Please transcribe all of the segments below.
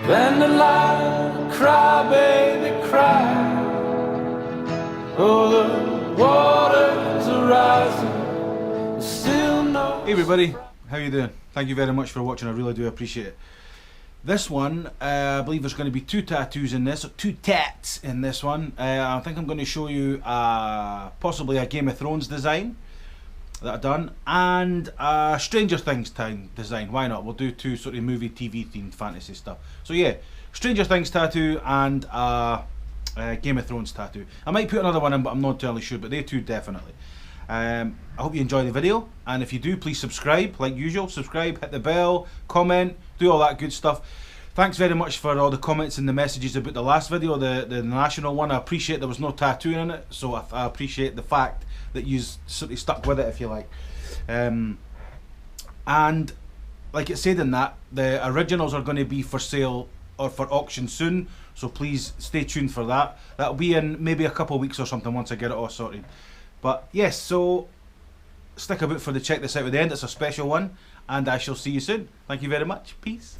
Then the line, cry, baby, cry. Oh, the waters are rising, still no. Hey everybody, how you doing? Thank you very much for watching, I really do appreciate it. This one, I believe there's going to be two tattoos in this, or two tats in this one. I think I'm going to show you possibly a Game of Thrones design that I've done, and a Stranger Things design. Why not? We'll do two sort of movie, TV themed fantasy stuff. So yeah, Stranger Things tattoo and Game of Thrones tattoo. I might put another one in, but I'm not entirely sure, but they two definitely. I hope you enjoy the video, and if you do, please subscribe, like usual. Subscribe, hit the bell, comment, do all that good stuff. Thanks very much for all the comments and the messages about the last video, the national one. I appreciate there was no tattooing in it, so I appreciate the fact that you sort of stuck with it, if you like. And like it said in that, the originals are going to be for sale or for auction soon, so please stay tuned for that. That'll be in maybe a couple of weeks or something once I get it all sorted. But yes, so stick about for the check this out at the end. It's a special one, and I shall see you soon. Thank you very much. Peace.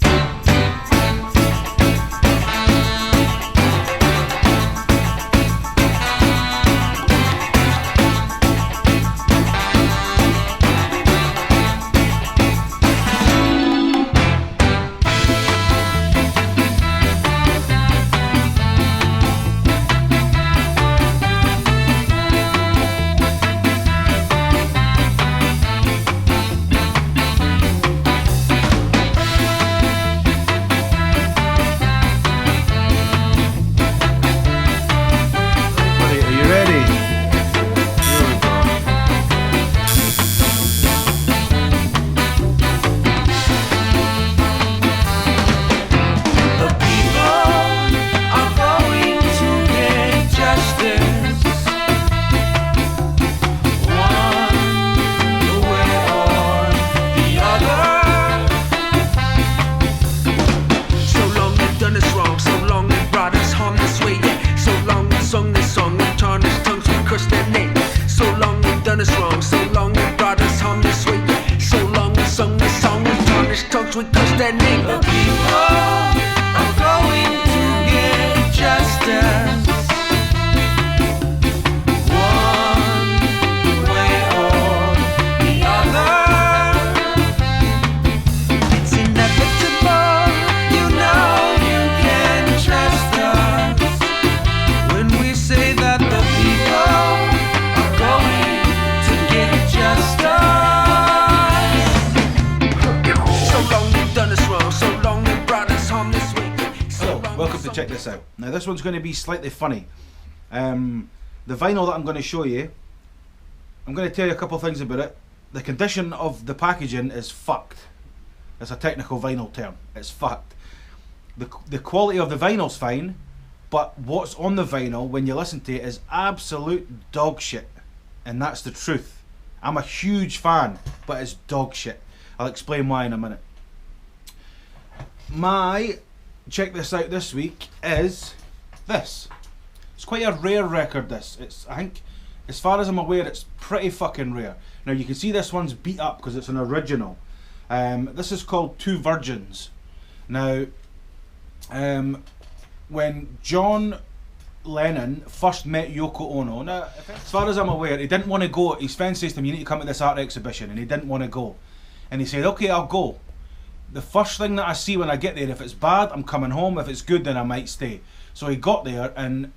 We cuss their name. The people are going to get justice, one way or the other. It's inevitable, you know you can trust us when we say that the people are going to get justice. Welcome to Check This Out. Now this one's going to be slightly funny. The vinyl that I'm going to show you, I'm going to tell you a couple of things about it. The condition of the packaging is fucked. It's a technical vinyl term. It's fucked. The quality of the vinyl's fine, but what's on the vinyl when you listen to it is absolute dog shit. And that's the truth. I'm a huge fan, but it's dog shit. I'll explain why in a minute. My check this out this week is this. It's quite a rare record, this. I think, as far as I'm aware, it's pretty fucking rare. Now you can see this one's beat up because it's an original. This is called Two Virgins. Now, when John Lennon first met Yoko Ono, now, as far as I'm aware, he didn't want to go. His friend says to him, you need to come to this art exhibition, and he didn't want to go. And he said, okay, I'll go. The first thing that I see when I get there, if it's bad, I'm coming home. If it's good, then I might stay. So he got there, and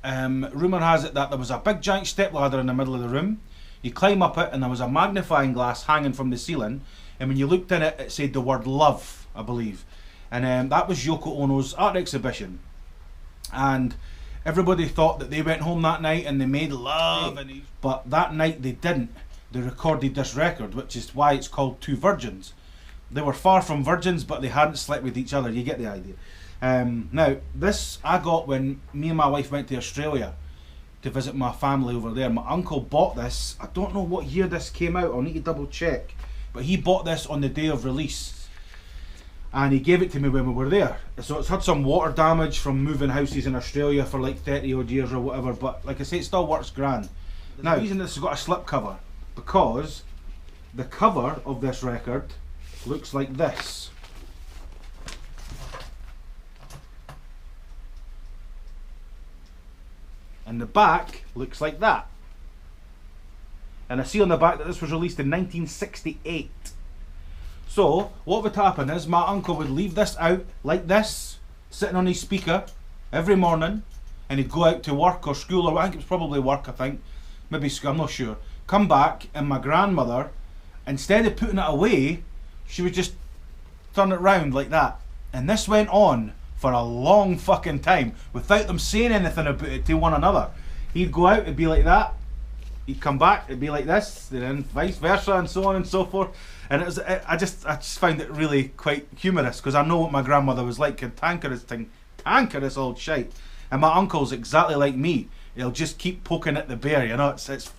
rumour has it that there was a big giant step ladder in the middle of the room. You climb up it, and there was a magnifying glass hanging from the ceiling. And when you looked in it, it said the word love, I believe. And that was Yoko Ono's art exhibition. And everybody thought that they went home that night and they made love. But that night they didn't. They recorded this record, which is why it's called Two Virgins. They were far from virgins, but they hadn't slept with each other. You get the idea. Now, this I got when me and my wife went to Australia to visit my family over there. My uncle bought this. I don't know what year this came out. I'll need to double check. But he bought this on the day of release. And he gave it to me when we were there. So it's had some water damage from moving houses in Australia for like 30 odd years or whatever. But like I say, it still works grand. Now, the reason this has got a slip cover, because the cover of this record looks like this. And the back looks like that. And I see on the back that this was released in 1968. So, what would happen is my uncle would leave this out like this, sitting on his speaker every morning, and he'd go out to work or school, or I think it was probably work, I think, maybe school, I'm not sure. Come back, and my grandmother, instead of putting it away, she would just turn it round like that. And this went on for a long fucking time without them saying anything about it to one another. He'd go out, it'd be like that. He'd come back, it'd be like this, and then vice versa, and so on and so forth. And it was, I just found it really quite humorous, because I know what my grandmother was like, a tankerous old shite. And my uncle's exactly like me. He'll just keep poking at the bear, you know. It's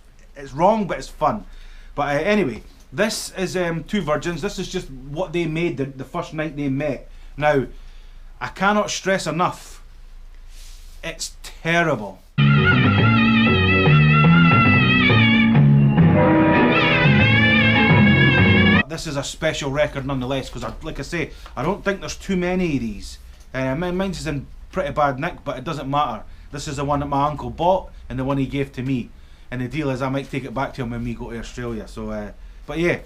wrong, but it's fun. But anyway, this is Two Virgins. This is just what they made the first night they met. Now, I cannot stress enough, it's terrible. This is a special record nonetheless, because like I say, I don't think there's too many of these. Mine's is in pretty bad nick, but it doesn't matter. This is the one that my uncle bought and the one he gave to me. And the deal is I might take it back to him when we go to Australia. So, but yeah,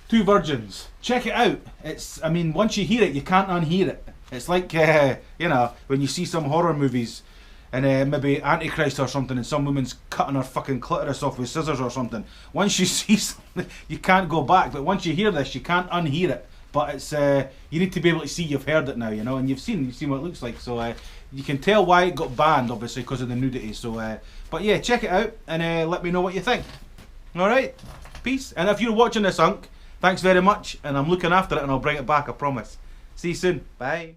Two Virgins. Check it out. It's, I mean, once you hear it, you can't unhear it. It's like, you know, when you see some horror movies and maybe Antichrist or something, and some woman's cutting her fucking clitoris off with scissors or something. Once you see something, you can't go back. But once you hear this, you can't unhear it. But it's you need to be able to see you've heard it now, you know, and you've seen what it looks like. So you can tell why it got banned, obviously, because of the nudity. So, but yeah, check it out and let me know what you think. All right, peace. And if you're watching this, Unk, thanks very much. And I'm looking after it, and I'll bring it back, I promise. See you soon. Bye.